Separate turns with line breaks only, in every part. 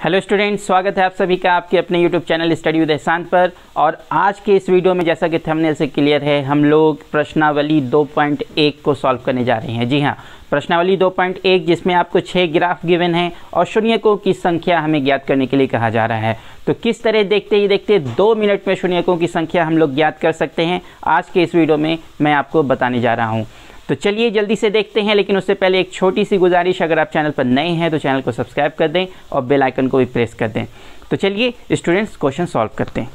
Hello students, स्वागत है आप सभी का आपके अपने यूट्यूब चैनल स्टडी विद एहसान पर। और आज के इस वीडियो में जैसा कि थंबनेल से क्लियर है, हम लोग प्रश्नावली 2.1 को सॉल्व करने जा रहे हैं। जी हाँ, प्रश्नावली 2.1 जिसमें आपको 6 ग्राफ गिवन हैं और शून्यकों की संख्या हमें ज्ञात करने के लिए कहा जा रहा है। तो किस तरह देखते 2 मिनट में शून्यकों की संख्या हम लोग ज्ञात कर सकते हैं, आज के इस वीडियो में मैं आपको बताने जा रहा हूँ। तो चलिए जल्दी से देखते हैं, लेकिन उससे पहले एक छोटी सी गुजारिश, अगर आप चैनल पर नए हैं तो चैनल को सब्सक्राइब कर दें और बेल आइकन को भी प्रेस कर दें। तो चलिए स्टूडेंट्स क्वेश्चन सॉल्व करते हैं।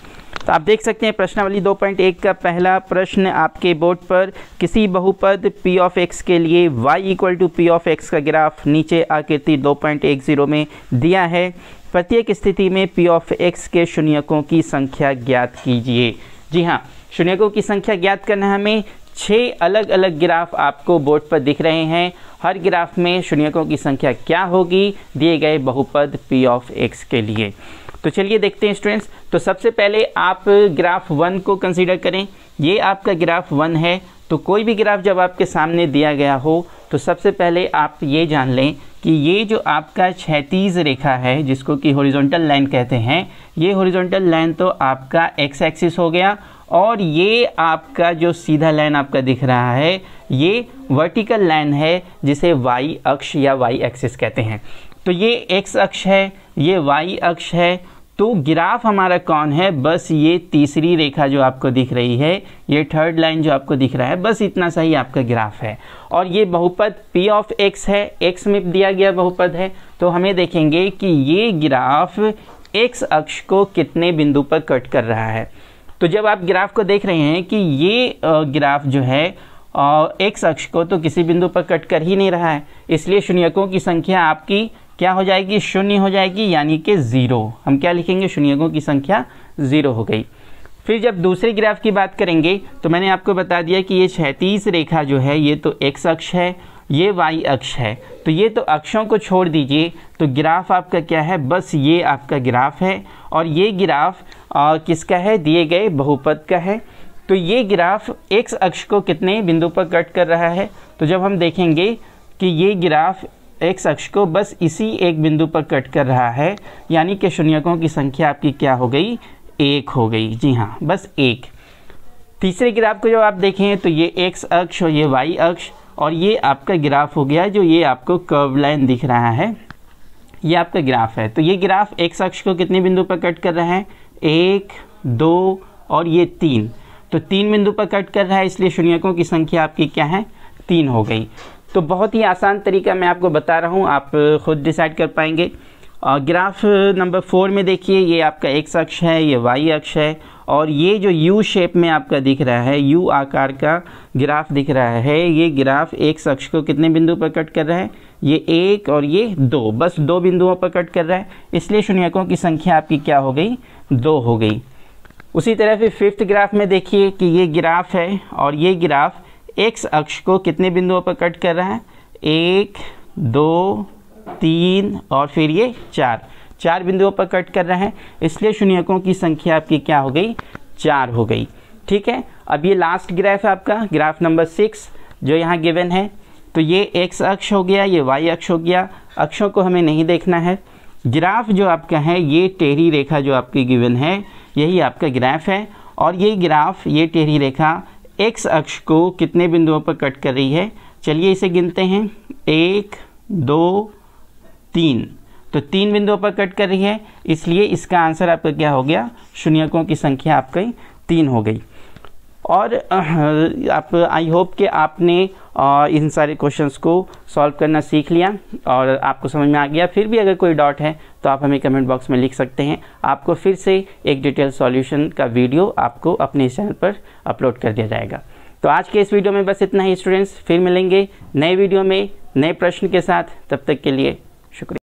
तो आप देख सकते हैं प्रश्नावली 2.1 का पहला प्रश्न आपके बोर्ड पर, किसी बहुपद p ऑफ x के लिए y equal to p of x का ग्राफ नीचे आकृति 2.10 में दिया है। प्रत्येक स्थिति में p ऑफ x के शून्यकों की संख्या ज्ञात कीजिए। जी हाँ, शून्यकों की संख्या ज्ञात करना हमें 6 अलग अलग ग्राफ आपको बोर्ड पर दिख रहे हैं। हर ग्राफ में शून्यकों की संख्या क्या होगी दिए गए बहुपद p ऑफ x के लिए। तो चलिए देखते हैं स्टूडेंट्स। तो सबसे पहले आप ग्राफ 1 को कंसीडर करें। ये आपका ग्राफ 1 है। तो कोई भी ग्राफ जब आपके सामने दिया गया हो तो सबसे पहले आप ये जान लें कि ये जो आपका क्षैतिज रेखा है, जिसको कि हॉरिजॉन्टल लाइन कहते हैं, ये हॉरिजॉन्टल लाइन तो आपका x एक्सिस हो गया, और ये आपका जो सीधा लाइन आपका दिख रहा है ये वर्टिकल लाइन है, जिसे y अक्ष या y एक्सिस कहते हैं। तो ये x अक्ष है, ये y अक्ष है। तो ग्राफ हमारा कौन है? बस ये तीसरी रेखा जो आपको दिख रही है, ये थर्ड लाइन जो आपको दिख रहा है, बस इतना सा ही आपका ग्राफ है। और ये बहुपद p ऑफ x है, x में दिया गया बहुपद है। तो हमें देखेंगे कि ये ग्राफ x अक्ष को कितने बिंदु पर कट कर रहा है। तो जब आप ग्राफ को देख रहे हैं कि ये ग्राफ जो है x अक्ष को तो किसी बिंदु पर कट कर ही नहीं रहा है, इसलिए शून्यकों की संख्या आपकी क्या हो जाएगी? शून्य हो जाएगी, यानी कि 0। हम क्या लिखेंगे? शून्यकों की संख्या 0 हो गई। फिर जब दूसरे ग्राफ की बात करेंगे तो मैंने आपको बता दिया कि ये क्षैतिज रेखा जो है ये तो x अक्ष है, ये y अक्ष है। तो ये तो अक्षों को छोड़ दीजिए, तो ग्राफ आपका क्या है? बस ये आपका ग्राफ है, और ये ग्राफ किसका है? दिए गए बहुपद का है। तो ये ग्राफ x अक्ष को कितने बिंदु पर कट कर रहा है? तो जब हम देखेंगे कि ये ग्राफ x अक्ष को बस इसी एक बिंदु पर कट कर रहा है, यानी कि शून्यकों की संख्या आपकी क्या हो गई? 1 हो गई। जी हाँ, बस 1। तीसरे ग्राफ को जब आप देखें तो ये x अक्ष और ये y अक्ष, और ये आपका ग्राफ हो गया जो ये आपको कर्व लाइन दिख रहा है, ये आपका ग्राफ है। तो ये ग्राफ x अक्ष को कितने बिंदु पर कट कर रहा है? 1, 2 और ये 3। तो 3 बिंदु पर कट कर रहा है, इसलिए शून्यकों की संख्या आपकी क्या है? 3 हो गई। तो बहुत ही आसान तरीका मैं आपको बता रहा हूँ, आप खुद डिसाइड कर पाएंगे। ग्राफ नंबर 4 में देखिए, ये आपका x अक्ष है, ये y अक्ष है, और ये जो U शेप में आपका दिख रहा है, U आकार का ग्राफ दिख रहा है, ये ग्राफ x अक्ष को कितने बिंदु पर कट कर रहा है? ये 1 और ये 2, बस 2 बिंदुओं पर कट कर रहा है, इसलिए शून्यकों की संख्या आपकी क्या हो गई? 2 हो गई। उसी तरह फिर 5th ग्राफ में देखिए कि ये ग्राफ है, और ये ग्राफ x अक्ष को कितने बिंदुओं पर कट कर रहा है? 1, 2, 3 और फिर ये 4 बिंदुओं पर कट कर रहा है, इसलिए शून्यकों की संख्या आपकी क्या हो गई? 4 हो गई। ठीक है, अब ये लास्ट ग्राफ है आपका, ग्राफ नंबर 6 जो यहाँ गिवन है। तो ये x अक्ष हो गया, ये y अक्ष हो गया, अक्षों को हमें नहीं देखना है। ग्राफ जो आपका है, ये टेढ़ी रेखा जो आपकी गिवन है, यही आपका ग्राफ है, और ये ग्राफ, ये टेढ़ी रेखा x अक्ष को कितने बिंदुओं पर कट कर रही है? चलिए इसे गिनते हैं। 1, 2, 3। तो 3 बिंदुओं पर कट कर रही है, इसलिए इसका आंसर आपका क्या हो गया? शून्यकों की संख्या आपकी 3 हो गई। और आप आई होप कि आपने इन सारे क्वेश्चंस को सॉल्व करना सीख लिया और आपको समझ में आ गया। फिर भी अगर कोई डाउट है तो आप हमें कमेंट बॉक्स में लिख सकते हैं। आपको फिर से एक डिटेल सॉल्यूशन का वीडियो आपको अपने चैनल पर अपलोड कर दिया जाएगा। तो आज के इस वीडियो में बस इतना ही स्टूडेंट्स, फिर मिलेंगे नए वीडियो में नए प्रश्न के साथ। तब तक के लिए शुक्रिया।